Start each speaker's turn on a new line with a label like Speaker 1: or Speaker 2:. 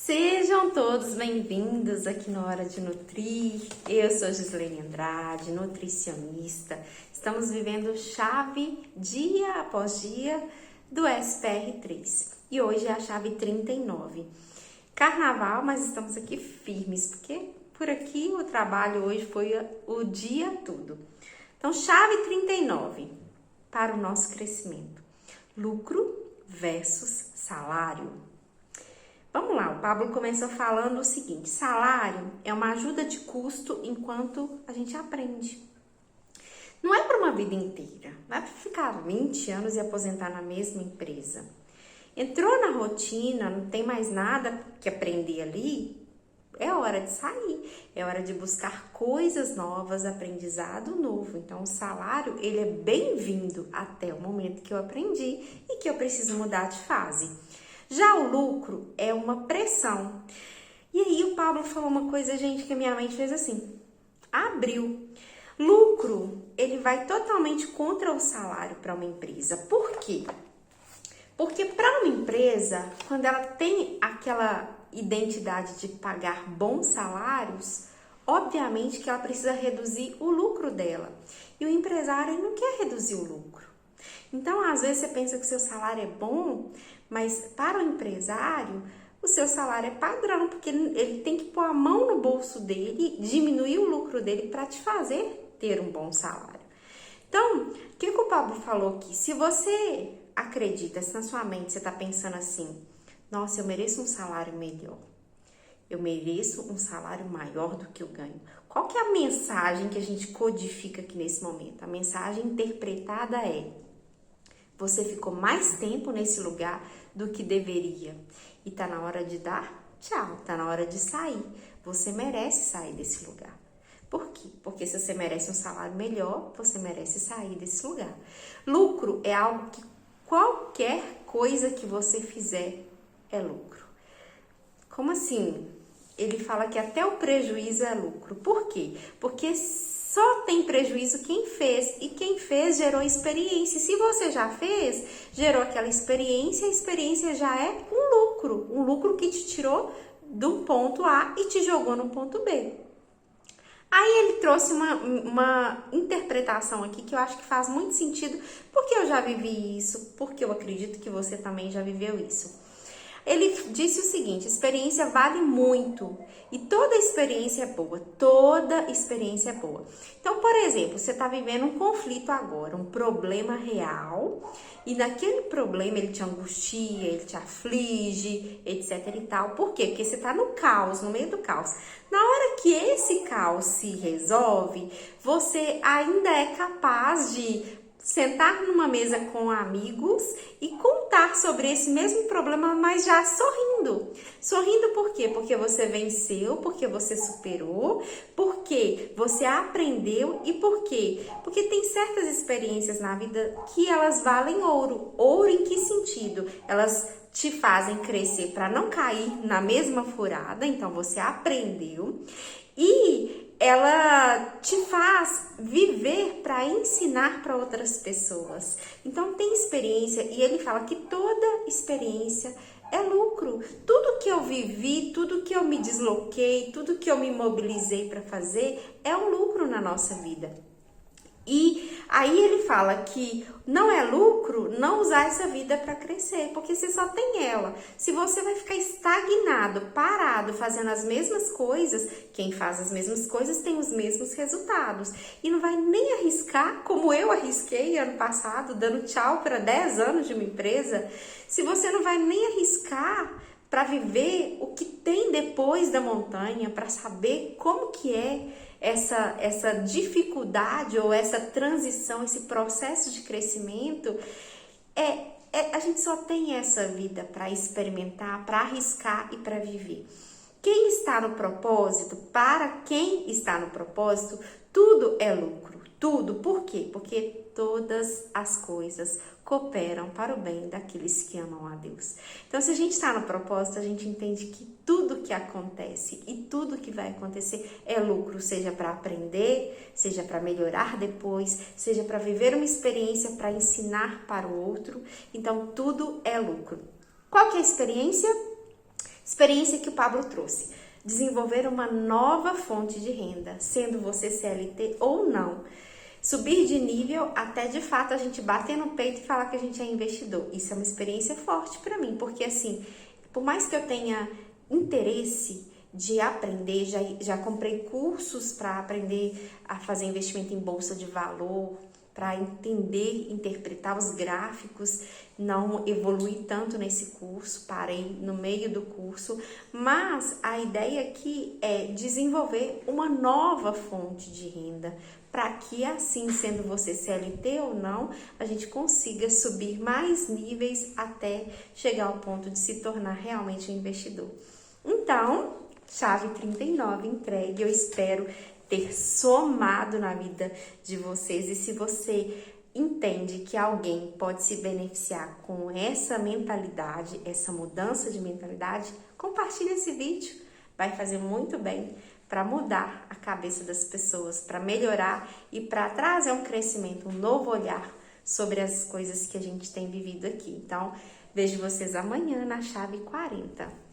Speaker 1: Sejam todos bem-vindos aqui no Hora de Nutrir. Eu sou Gislene Andrade, nutricionista. Estamos vivendo chave dia após dia do SPR3 e hoje é a chave 39. Carnaval, mas estamos aqui firmes, porque por aqui o trabalho hoje foi o dia todo. Então, chave 39 para o nosso crescimento: lucro versus salário. Vamos lá, o Pablo começou falando o seguinte: salário é uma ajuda de custo enquanto a gente aprende. Não é para uma vida inteira, não é para ficar 20 anos e aposentar na mesma empresa. Entrou na rotina, não tem mais nada que aprender ali, é hora de sair, é hora de buscar coisas novas, aprendizado novo. Então, o salário, ele é bem-vindo até o momento que eu aprendi e que eu preciso mudar de fase. Já o lucro é uma pressão. E aí o Pablo falou uma coisa, gente, que a minha mente fez assim, abriu. Lucro, ele vai totalmente contra o salário para uma empresa. Por quê? Porque para uma empresa, quando ela tem aquela identidade de pagar bons salários, obviamente que ela precisa reduzir o lucro dela. E o empresário ele não quer reduzir o lucro. Então, às vezes você pensa que o seu salário é bom, mas para o empresário, o seu salário é padrão, porque ele tem que pôr a mão no bolso dele, diminuir o lucro dele para te fazer ter um bom salário. Então, o que o Pablo falou aqui? Se você acredita, se na sua mente você está pensando assim, nossa, eu mereço um salário melhor, eu mereço um salário maior do que eu ganho. Qual que é a mensagem que a gente codifica aqui nesse momento? A mensagem interpretada é: você ficou mais tempo nesse lugar do que deveria. E tá na hora de dar tchau, tá na hora de sair. Você merece sair desse lugar. Por quê? Porque se você merece um salário melhor, você merece sair desse lugar. Lucro é algo que qualquer coisa que você fizer é lucro. Como assim? Ele fala que até o prejuízo é lucro. Por quê? Porque só tem prejuízo quem fez, e quem fez gerou experiência. Se você já fez, gerou aquela experiência, a experiência já é um lucro que te tirou do ponto A e te jogou no ponto B. Aí ele trouxe uma interpretação aqui que eu acho que faz muito sentido, porque eu já vivi isso, porque eu acredito que você também já viveu isso. Ele disse o seguinte: experiência vale muito e toda experiência é boa, toda experiência é boa. Então, por exemplo, você está vivendo um conflito agora, um problema real, e naquele problema ele te angustia, ele te aflige, etc e tal. Por quê? Porque você está no caos, no meio do caos. Na hora que esse caos se resolve, você ainda é capaz de sentar numa mesa com amigos e contar sobre esse mesmo problema, mas já sorrindo. Sorrindo por quê? Porque você venceu, porque você superou, porque você aprendeu e por quê? Porque tem certas experiências na vida que elas valem ouro. Ouro em que sentido? Elas te fazem crescer para não cair na mesma furada, então você aprendeu. E ela te faz viver para ensinar para outras pessoas. Então tem experiência, e ele fala que toda experiência é lucro. Tudo que eu vivi, tudo que eu me desloquei, tudo que eu me mobilizei para fazer é um lucro na nossa vida. E aí ele fala que não é lucro não usar essa vida para crescer, porque você só tem ela. Se você vai ficar estagnado, parado, fazendo as mesmas coisas, quem faz as mesmas coisas tem os mesmos resultados. E não vai nem arriscar, como eu arrisquei ano passado, dando tchau para 10 anos de uma empresa. Se você não vai nem arriscar para viver o que tem depois da montanha, para saber como que é essa dificuldade ou essa transição, esse processo de crescimento, a gente só tem essa vida para experimentar, para arriscar e para viver. Quem está no propósito, para quem está no propósito, tudo é lucro. Tudo. Por quê? Porque todas as coisas cooperam para o bem daqueles que amam a Deus. Então, se a gente está no propósito, a gente entende que tudo que acontece e tudo que vai acontecer é lucro, seja para aprender, seja para melhorar depois, seja para viver uma experiência, para ensinar para o outro. Então, tudo é lucro. Qual que é a experiência? Experiência que o Pablo trouxe. Desenvolver uma nova fonte de renda, sendo você CLT ou não. Subir de nível até de fato a gente bater no peito e falar que a gente é investidor. Isso é uma experiência forte para mim, porque assim, por mais que eu tenha interesse de aprender, já comprei cursos para aprender a fazer investimento em bolsa de valor, para entender, interpretar os gráficos, não evolui tanto nesse curso, parei no meio do curso, mas a ideia aqui é desenvolver uma nova fonte de renda, para que assim, sendo você CLT ou não, a gente consiga subir mais níveis até chegar ao ponto de se tornar realmente um investidor. Então, chave 39 entregue, eu espero ter somado na vida de vocês. E se você entende que alguém pode se beneficiar com essa mentalidade, essa mudança de mentalidade, compartilhe esse vídeo. Vai fazer muito bem para mudar a cabeça das pessoas, para melhorar e para trazer um crescimento, um novo olhar sobre as coisas que a gente tem vivido aqui. Então, vejo vocês amanhã na chave 40.